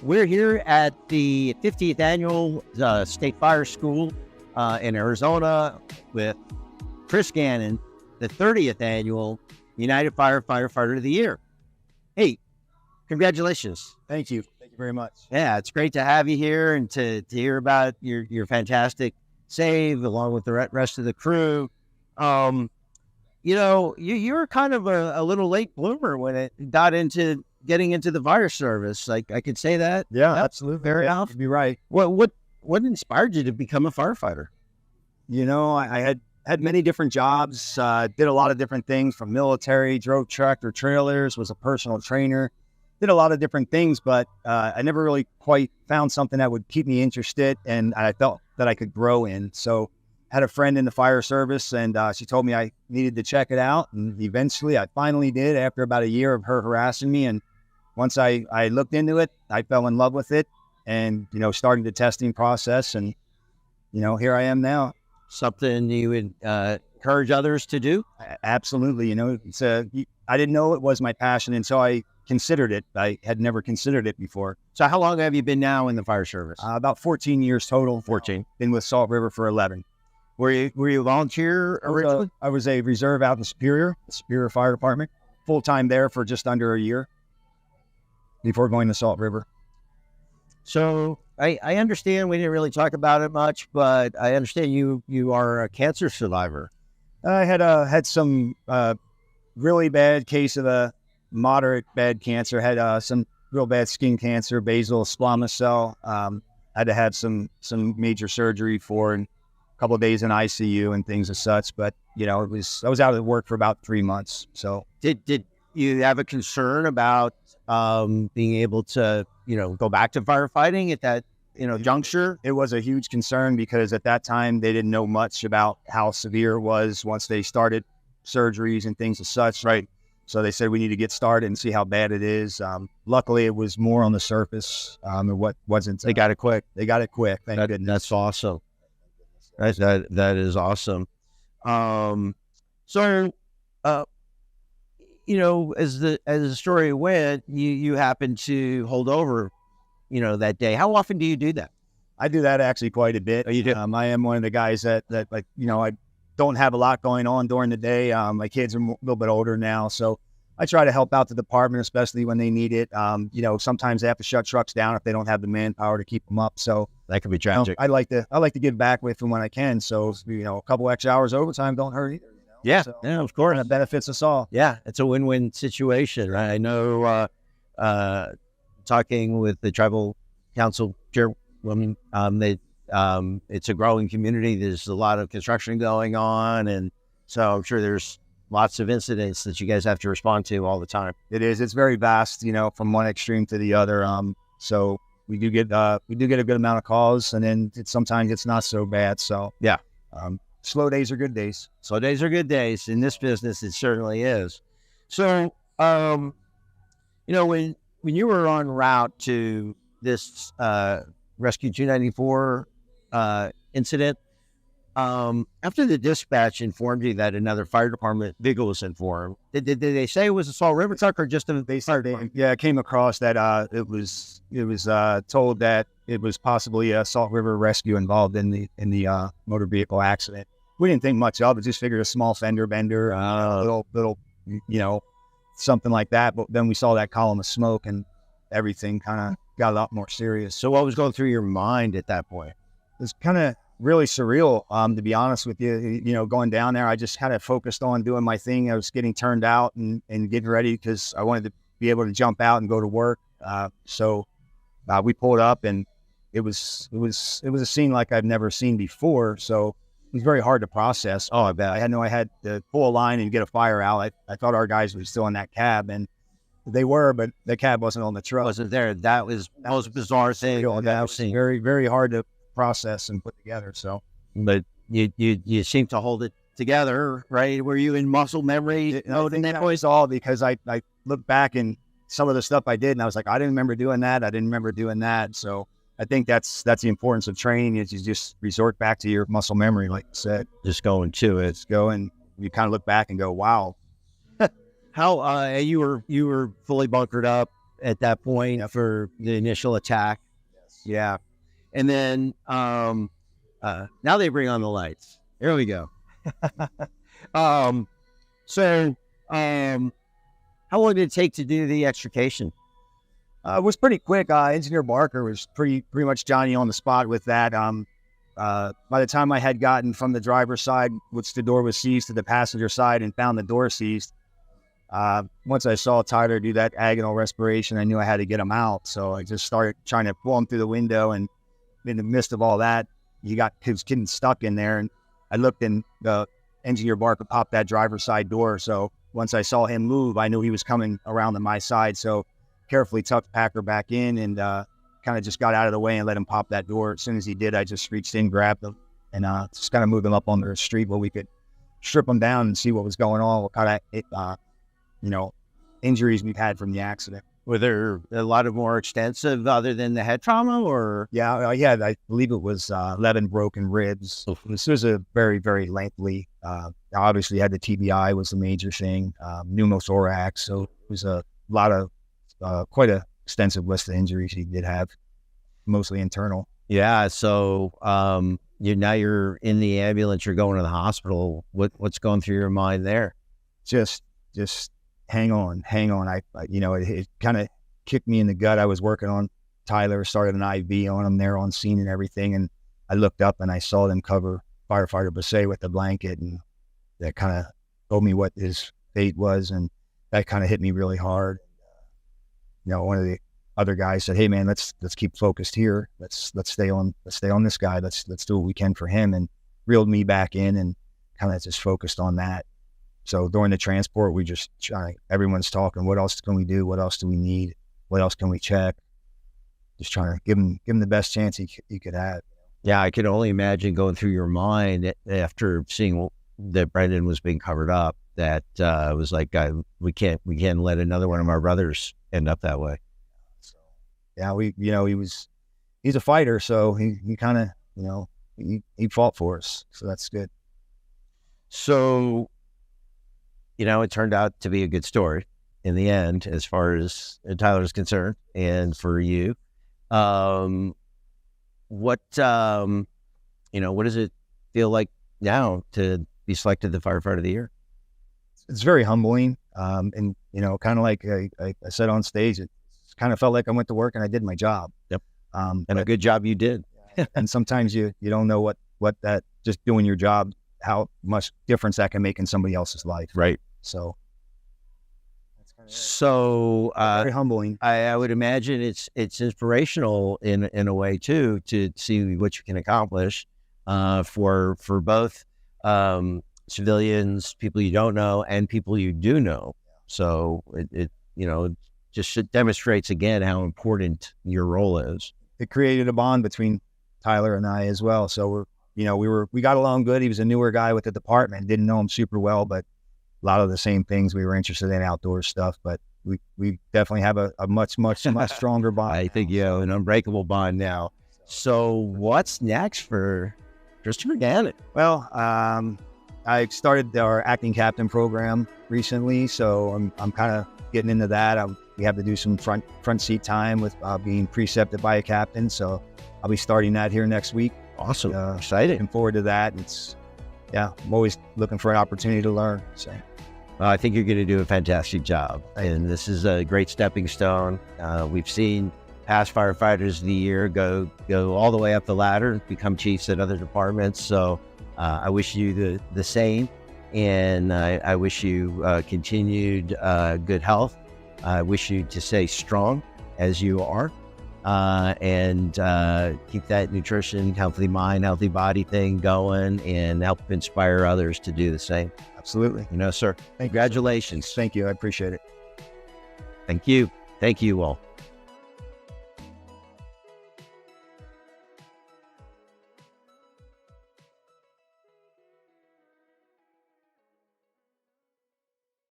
We're here at the 50th annual State Fire School in Arizona with Chris Gannon, the 30th annual United Firefighter of the Year. Hey, congratulations. Thank you. Thank you very much. Yeah, it's great to have you here and to hear about your fantastic save along with the rest of the crew. You were kind of a little late bloomer when it got into getting into the fire service. Like, I could say that. Yeah, absolutely. Fair enough. You'd be right. What inspired you to become a firefighter? You know, I had many different jobs, did a lot of different things, from military, drove tractor trailers, was a personal trainer, did a lot of different things, but I never really quite found something that would keep me interested and I felt that I could grow in. So had a friend in the fire service, and she told me I needed to check it out. And eventually I finally did, after about a year of her harassing me. And once I looked into it, I fell in love with it and, started the testing process. And, here I am now. Something you would encourage others to do? Absolutely. I didn't know it was my passion until I considered it. I had never considered it before. So how long have you been now in the fire service? About 14 years total. 14. Been with Salt River for 11. Were you a volunteer originally? I was a reserve out in Superior Fire Department, full-time there for just under a year before going to Salt River. So I understand we didn't really talk about it much, but I understand you are a cancer survivor. I had some really bad case of a moderate bad cancer, had some real bad skin cancer, basal squamous cell. Had to have some major surgery for, and couple of days in ICU and things as such, but I was out of work for about 3 months. So did you have a concern about being able to go back to firefighting at that juncture? It was a huge concern because at that time they didn't know much about how severe it was once they started surgeries and things as such. Right. So they said we need to get started and see how bad it is. Luckily, it was more on the surface. What wasn't. They got it quick. Thank goodness. That's awesome. That is awesome. So, as the story went, you happened to hold over, that day. How often do you do that? I do that actually quite a bit. Oh, you do? I am one of the guys that I don't have a lot going on during the day. My kids are a little bit older now, so I try to help out the department, especially when they need it. Sometimes they have to shut trucks down if they don't have the manpower to keep them up. So that could be tragic. I like to give back with them when I can. So a couple extra hours overtime don't hurt either. Yeah, so, yeah, of course, it benefits us all. Yeah, it's a win-win situation, right? I know. Talking with the tribal council chairwoman, it's a growing community. There's a lot of construction going on, and so I'm sure there's lots of incidents that you guys have to respond to all the time. It is. It's very vast, from one extreme to the other. So we do get a good amount of calls, and then sometimes it's not so bad. So yeah, slow days are good days. Slow days are good days in this business. It certainly is. So, when you were en route to this Rescue 294 incident, after the dispatch informed you that another fire department vehicle was informed, did they say it was a Salt River truck or just a fire department? Yeah, it came across that it was told that it was possibly a Salt River rescue involved in the motor vehicle accident. We didn't think much of it; just figured a small fender bender, little something like that. But then we saw that column of smoke, and everything kind of got a lot more serious. So, what was going through your mind at that point? It was kind of really surreal, to be honest with you. Going down there, I just kind of focused on doing my thing. I was getting turned out and getting ready because I wanted to be able to jump out and go to work. So we pulled up, and it was a scene like I've never seen before. So it was very hard to process. Oh, I bet. I had to pull a line and get a fire out. I thought our guys were still in that cab, and they were, but the cab wasn't on the truck. Wasn't there? That was the most bizarre thing I've ever seen. Very, very hard to process and put together. So, but you seem to hold it together, right? Were you in muscle memory mode in that point? All because I look back and some of the stuff I did, and I was like, I didn't remember doing that. I didn't remember doing that. So I think that's the importance of training, is you just resort back to your muscle memory, like you said. Just going to it. Just go and you kind of look back and go, wow. How you were fully bunkered up at that point for the initial attack. Yeah. And then now they bring on the lights. Here we go. So how long did it take to do the extrication? It was pretty quick. Engineer Barker was pretty much Johnny on the spot with that. By the time I had gotten from the driver's side, which the door was seized, to the passenger side and found the door seized, once I saw Tyler do that agonal respiration, I knew I had to get him out. So I just started trying to pull him through the window, and in the midst of all that, he was getting stuck in there. And I looked, and the Engineer Barker popped that driver's side door. So once I saw him move, I knew he was coming around to my side. So carefully tucked Packer back in and kind of just got out of the way and let him pop that door. As soon as he did, I just reached in, grabbed him, and just kind of moved him up on the street where we could strip him down and see what was going on, what kind of injuries we've had from the accident. Were there a lot of more extensive other than the head trauma, or? Yeah, I believe it was 11 broken ribs. This was a very, very lengthy, obviously had the TBI was the major thing, pneumothorax. So it was a lot of, quite a extensive list of injuries he did have, mostly internal. Yeah. So now you're in the ambulance, you're going to the hospital. What's going through your mind there? Just hang on. It kind of kicked me in the gut. I was working on Tyler, started an IV on him there on scene and everything. And I looked up and I saw them cover Firefighter Basset with the blanket, and that kind of told me what his fate was. And that kind of hit me really hard. One of the other guys said, "Hey man, let's keep focused here. Let's stay on this guy. Let's do what we can for him," and reeled me back in and kind of just focused on that. So during the transport, we just everyone's talking, what else can we do? What else do we need? What else can we check? Just trying to give him the best chance he could have. Yeah, I could only imagine going through your mind after seeing that Brendan was being covered up, that it was like, we can't let another one of our brothers end up that way. So, yeah, he's a fighter, so he kind of, he fought for us. So that's good. So, it turned out to be a good story in the end, as far as Tyler's concerned, and for you. What does it feel like now to be selected the Firefighter of the Year? It's very humbling. And kind of like I said on stage, it kind of felt like I went to work and I did my job. Yep. And a good job you did. And sometimes you don't know what that, just doing your job, how much difference that can make in somebody else's life. Right. So very humbling. I would imagine it's inspirational in a way too, to see what you can accomplish for both civilians, people you don't know, and people you do know. So it just demonstrates again how important your role is. It created a bond between Tyler and I as well. So we got along good. He was a newer guy with the department, didn't know him super well, but a lot of the same things we were interested in, outdoor stuff. But we definitely have a much stronger bond. I think you have an unbreakable bond now. So what's next for Christopher Gannon? Well, I started our acting captain program recently, so I'm kind of getting into that. We have to do some front seat time with being precepted by a captain, so I'll be starting that here next week. Awesome. Excited. Looking forward to that. I'm always looking for an opportunity to learn. So I think you're going to do a fantastic job, and this is a great stepping stone. We've seen past firefighters of the year go all the way up the ladder, become chiefs at other departments. So I wish you the same, and I wish you continued good health. I wish you to stay strong as you are, and keep that nutrition, healthy mind, healthy body thing going, and help inspire others to do the same. Absolutely. Sir. Thank Congratulations. You, sir. Thank you. I appreciate it. Thank you. Thank you all.